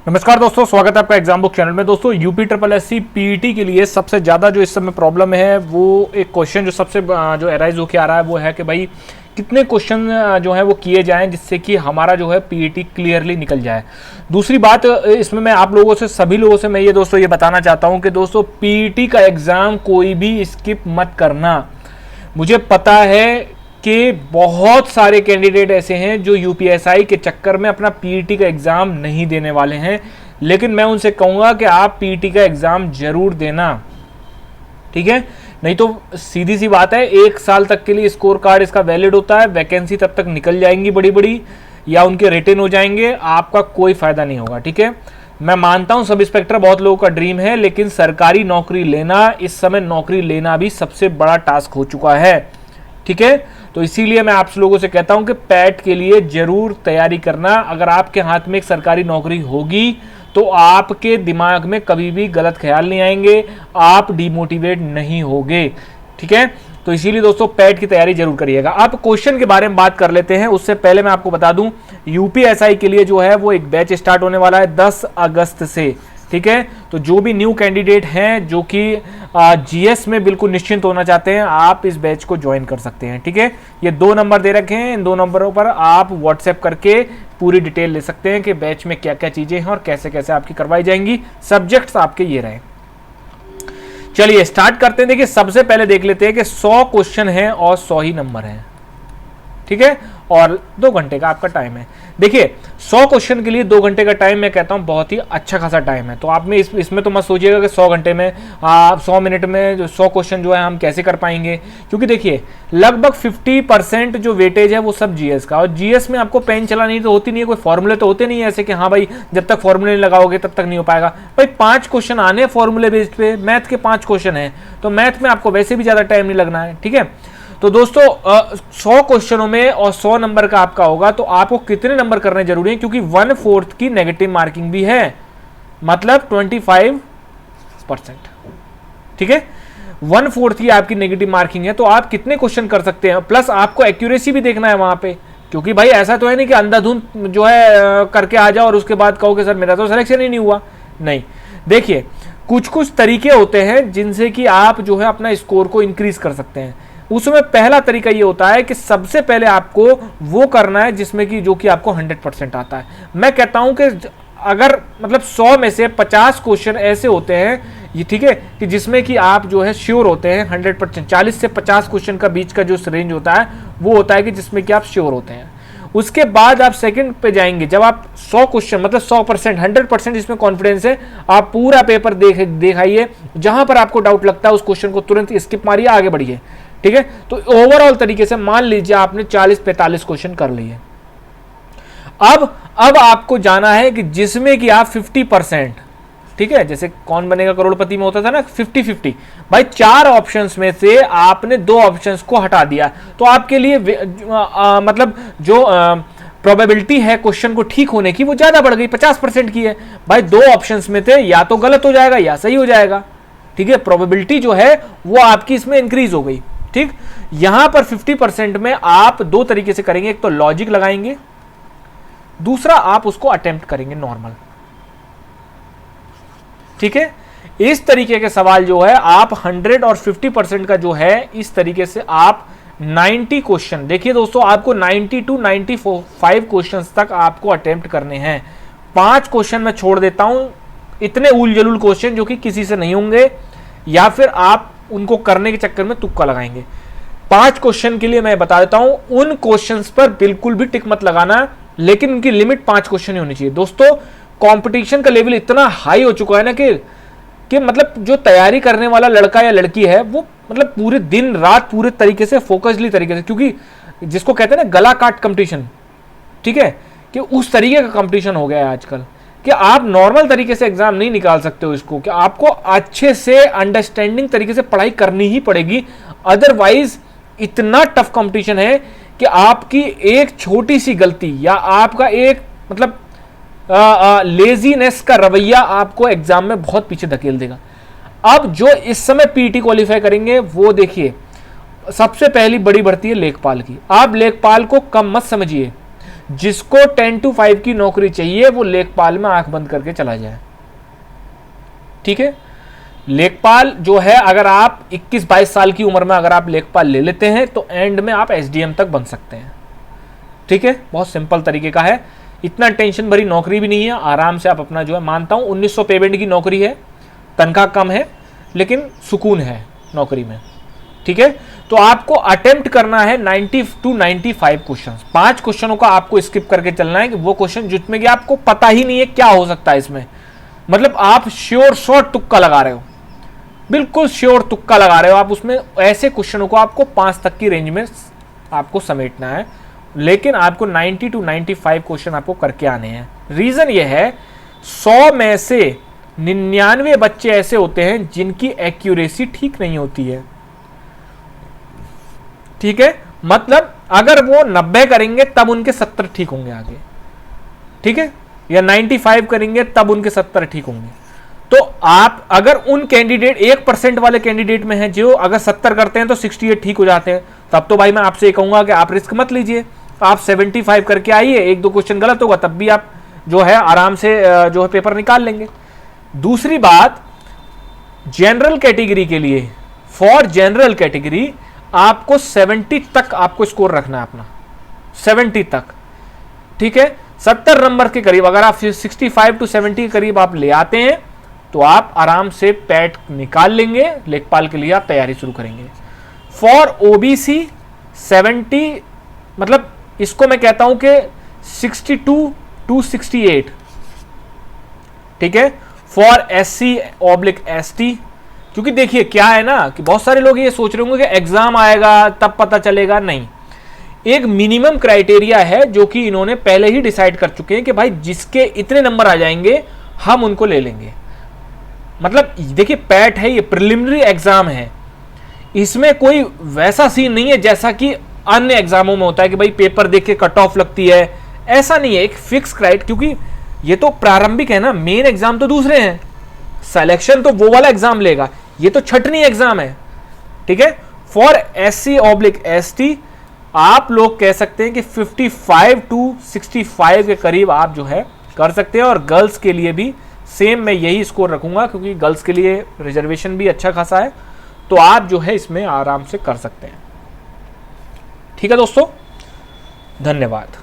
नमस्कार दोस्तों, स्वागत है आपका एग्जाम बुक चैनल में। दोस्तों यूपी ट्रिपल एससी पीईटी के लिए सबसे ज़्यादा जो इस समय प्रॉब्लम है वो एक क्वेश्चन जो सबसे जो एराइज होकर आ रहा है वो है कि भाई कितने क्वेश्चन जो है वो किए जाएं जिससे कि हमारा जो है पीईटी क्लियरली निकल जाए। दूसरी बात इसमें मैं आप लोगों से सभी लोगों से मैं ये दोस्तों ये बताना चाहता हूँ कि दोस्तों पीईटी का एग्ज़ाम कोई भी स्किप मत करना। मुझे पता है कि बहुत सारे कैंडिडेट ऐसे हैं जो यूपीएसआई के चक्कर में अपना पीईटी का एग्ज़ाम नहीं देने वाले हैं, लेकिन मैं उनसे कहूँगा कि आप पीईटी का एग्ज़ाम जरूर देना, ठीक है। नहीं तो सीधी सी बात है, 1 साल तक के लिए स्कोर कार्ड इसका वैलिड होता है, वैकेंसी तब तक निकल जाएंगी बड़ी बड़ी या उनके रिटर्न हो जाएंगे, आपका कोई फ़ायदा नहीं होगा, ठीक है। मैं मानता हूँ सब इंस्पेक्टर बहुत लोगों का ड्रीम है, लेकिन सरकारी नौकरी लेना इस समय नौकरी लेना भी सबसे बड़ा टास्क हो चुका है, ठीक है। तो इसीलिए मैं आप लोगों से कहता हूं कि पैट के लिए जरूर तैयारी करना। अगर आपके हाथ में एक सरकारी नौकरी होगी तो आपके दिमाग में कभी भी गलत ख्याल नहीं आएंगे, आप डिमोटिवेट नहीं होगे, ठीक है। तो इसीलिए दोस्तों पैट की तैयारी जरूर करिएगा। अब क्वेश्चन के बारे में बात कर लेते हैं, उससे पहले मैं आपको बता दूं यूपीएसआई के लिए जो है वो एक बैच स्टार्ट होने वाला है 10 अगस्त से, ठीक है। तो जो भी न्यू कैंडिडेट हैं जो कि जीएस में बिल्कुल निश्चिंत होना चाहते हैं, आप इस बैच को ज्वाइन कर सकते हैं, ठीक है। ये 2 नंबर दे रखे हैं, इन 2 नंबरों पर आप व्हाट्सएप करके पूरी डिटेल ले सकते हैं कि बैच में क्या क्या चीजें हैं और कैसे कैसे आपकी करवाई जाएंगी। सब्जेक्ट्स आपके ये रहे। चलिए स्टार्ट करते हैं। देखिए सबसे पहले देख लेते हैं कि 100 क्वेश्चन है और 100 ही नंबर है, ठीक है, और 2 घंटे का आपका टाइम है। देखिए 100 क्वेश्चन के लिए 2 घंटे का टाइम मैं कहता हूं बहुत ही अच्छा खासा टाइम है। तो आप में इसमें तो मत सोचिएगा कि 100 घंटे में 100 मिनट में 100 क्वेश्चन जो है हम कैसे कर पाएंगे, क्योंकि देखिए लगभग 50% जो वेटेज है वो सब जीएस का, और जीएस में आपको पेन चलानी तो होती नहीं है, कोई फॉर्मूले तो होते नहीं है ऐसे कि हाँ भाई जब तक फॉर्मूले नहीं लगाओगे तब तक नहीं हो पाएगा। भाई 5 क्वेश्चन आने फॉर्मूले बेस्ड पे, मैथ के 5 क्वेश्चन है तो मैथ में आपको वैसे भी ज्यादा टाइम नहीं लगना है, ठीक है। तो दोस्तों 100 क्वेश्चनों में और 100 नंबर का आपका होगा, तो आपको कितने नंबर करने जरूरी है, क्योंकि 1/4 की नेगेटिव मार्किंग भी है, मतलब 25%, ठीक है। 1/4 की आपकी नेगेटिव मार्किंग है, तो आप कितने क्वेश्चन कर सकते हैं, प्लस आपको एक्यूरेसी भी देखना है वहां पे, क्योंकि भाई ऐसा तो है नहीं कि अंधाधुंध जो है करके आ जाओ और उसके बाद कहो कि सर मेरा तो सिलेक्शन ही नहीं हुआ। नहीं, देखिए कुछ तरीके होते हैं जिनसे कि आप जो है अपना स्कोर को इंक्रीज कर सकते हैं। उसमें पहला तरीका ये होता है कि सबसे पहले आपको वो करना है जिसमें कि जो कि आपको 100% आता है। मैं कहता हूं कि अगर मतलब 100 में से 50 क्वेश्चन ऐसे होते हैं ये, ठीक है, कि जिसमें कि आप जो है श्योर होते हैं 100%, 40 से 50 क्वेश्चन का बीच का जो रेंज होता है वो होता है कि जिसमें कि आप श्योर होते हैं। उसके बाद आप सेकंड पे जाएंगे, जब आप 100 क्वेश्चन मतलब 100% 100% इसमें कॉन्फिडेंस है, आप पूरा पेपर दिखाइए, जहां पर आपको डाउट लगता है उस क्वेश्चन को तुरंत स्किप मारिए, आगे बढ़िए, ठीक है। तो ओवरऑल तरीके से मान लीजिए आपने 40-45 क्वेश्चन कर लिए। अब आपको जाना है कि जिसमें कि आप 50%, ठीक है, जैसे कौन बनेगा करोड़पति में होता था ना 50-50, भाई 4 ऑप्शंस में से आपने 2 ऑप्शंस को हटा दिया, तो आपके लिए मतलब जो प्रोबेबिलिटी है क्वेश्चन को ठीक होने की वो ज्यादा बढ़ गई, 50% की है। भाई 2 ऑप्शंस में थे, या तो गलत हो जाएगा या सही हो जाएगा, ठीक है। प्रोबेबिलिटी जो है वो आपकी इसमें इंक्रीज हो गई, ठीक। यहां पर 50% में आप 2 तरीके से करेंगे, एक तो लॉजिक लगाएंगे, दूसरा आप उसको अटेम्प्ट करेंगे नॉर्मल, ठीक है। इस तरीके के सवाल जो है आप 100 और 50% का जो है इस तरीके से आप 90 क्वेश्चन, देखिए दोस्तों आपको 90 to 95 क्वेश्चन तक आपको अटेम्प्ट करने हैं। 5 क्वेश्चन मैं छोड़ देता हूं, इतने उल जलूल क्वेश्चन जो कि किसी से नहीं होंगे, या फिर आप उनको करने के चक्कर में तुक्का लगाएंगे। 5 क्वेश्चन के लिए मैं बता देता हूं, उन क्वेश्चंस पर बिल्कुल भी टिक मत लगाना, लेकिन उनकी लिमिट 5 क्वेश्चन ही होनी चाहिए। दोस्तों कंपटीशन का लेवल इतना हाई हो चुका है ना कि मतलब जो तैयारी करने वाला लड़का या लड़की है वो मतलब पूरे दिन रात पूरे तरीके से फोकसली तरीके से, क्योंकि जिसको कहते हैं ना गला काट कंपटीशन, ठीक है, कि उस तरीके का कंपटीशन हो गया है आजकल कि आप नॉर्मल तरीके से एग्जाम नहीं निकाल सकते हो इसको, कि आपको अच्छे से अंडरस्टैंडिंग तरीके से पढ़ाई करनी ही पड़ेगी, अदरवाइज इतना टफ कंपटीशन है कि आपकी एक छोटी सी गलती या आपका एक मतलब लेजीनेस का रवैया आपको एग्जाम में बहुत पीछे धकेल देगा। अब जो इस समय पीटी क्वालिफाई करेंगे वो देखिए, सबसे पहली बड़ी भर्ती है लेखपाल की। आप लेखपाल को कम मत समझिए, जिसको 10 to 5 की नौकरी चाहिए वो लेखपाल में आंख बंद करके चला जाए। ठीक है, लेखपाल जो है, अगर आप 21-22 साल की उम्र में अगर आप लेखपाल ले लेते हैं तो एंड में आप एसडीएम तक बन सकते हैं। ठीक है, बहुत सिंपल तरीके का है, इतना टेंशन भरी नौकरी भी नहीं है, आराम से आप अपना जो है, मानता हूं 1900 पेमेंट की नौकरी है, तनख्वाह कम है लेकिन सुकून है नौकरी में। ठीक है, तो आपको अटेम्प्ट करना है 90 to 95 क्वेश्चन। 5 क्वेश्चनों का आपको स्किप करके चलना है कि वो क्वेश्चन जिसमें कि आपको पता ही नहीं है क्या हो सकता है इसमें, मतलब आप श्योर शॉर्ट तुक्का लगा रहे हो, बिल्कुल श्योर तुक्का लगा रहे हो आप उसमें। ऐसे क्वेश्चनों को आपको 5 तक की रेंज में आपको समेटना है, लेकिन आपको 90 to 95 क्वेश्चन आपको करके आने हैं। रीजन ये है 100 में से 99 बच्चे ऐसे होते हैं जिनकी एक्यूरेसी ठीक नहीं होती है। ठीक है, मतलब अगर वो 90 करेंगे तब उनके 70 ठीक होंगे आगे। ठीक है, या 95 करेंगे तब उनके 70 ठीक होंगे। तो आप अगर उन कैंडिडेट 1% वाले कैंडिडेट में हैं जो अगर 70 करते हैं तो 68 ठीक हो जाते हैं, तब तो भाई मैं आपसे ये कहूंगा कि आप रिस्क मत लीजिए, आप 75 करके आइए, 1-2 क्वेश्चन गलत होगा तब भी आप जो है आराम से जो है पेपर निकाल लेंगे। दूसरी बात, जनरल कैटेगरी के लिए, फॉर जनरल कैटेगरी आपको 70 तक आपको स्कोर रखना है अपना, 70 तक। ठीक है, 70 नंबर के करीब अगर आप 65 to 70 के करीब आप ले आते हैं तो आप आराम से पैट निकाल लेंगे, लेखपाल के लिए आप तैयारी शुरू करेंगे। फॉर ओबीसी 70, मतलब इसको मैं कहता हूं कि 62 to 68। ठीक है, फॉर SC/ST, क्योंकि देखिए क्या है ना कि बहुत सारे लोग ये सोच रहे होंगे कि एग्जाम आएगा तब पता चलेगा, नहीं, एक मिनिमम क्राइटेरिया है जो कि इन्होंने पहले ही डिसाइड कर चुके हैं कि भाई जिसके इतने नंबर आ जाएंगे हम उनको ले लेंगे। मतलब देखिए पैट है, ये प्रिलिमिनरी एग्जाम है, इसमें कोई वैसा सीन नहीं है जैसा कि अन्य एग्जामों में होता है कि भाई पेपर देख के कट ऑफ लगती है, ऐसा नहीं है। एक फिक्स क्राइट, क्योंकि ये तो प्रारंभिक है ना, मेन एग्जाम तो दूसरे हैं, सिलेक्शन तो वो वाला एग्जाम लेगा, ये तो छठवीं एग्जाम है। ठीक है, फॉर SC/ST आप लोग कह सकते हैं कि 55 to 65 के करीब आप जो है कर सकते हैं। और गर्ल्स के लिए भी सेम मैं यही स्कोर रखूंगा, क्योंकि गर्ल्स के लिए रिजर्वेशन भी अच्छा खासा है, तो आप जो है इसमें आराम से कर सकते हैं। ठीक है दोस्तों, धन्यवाद।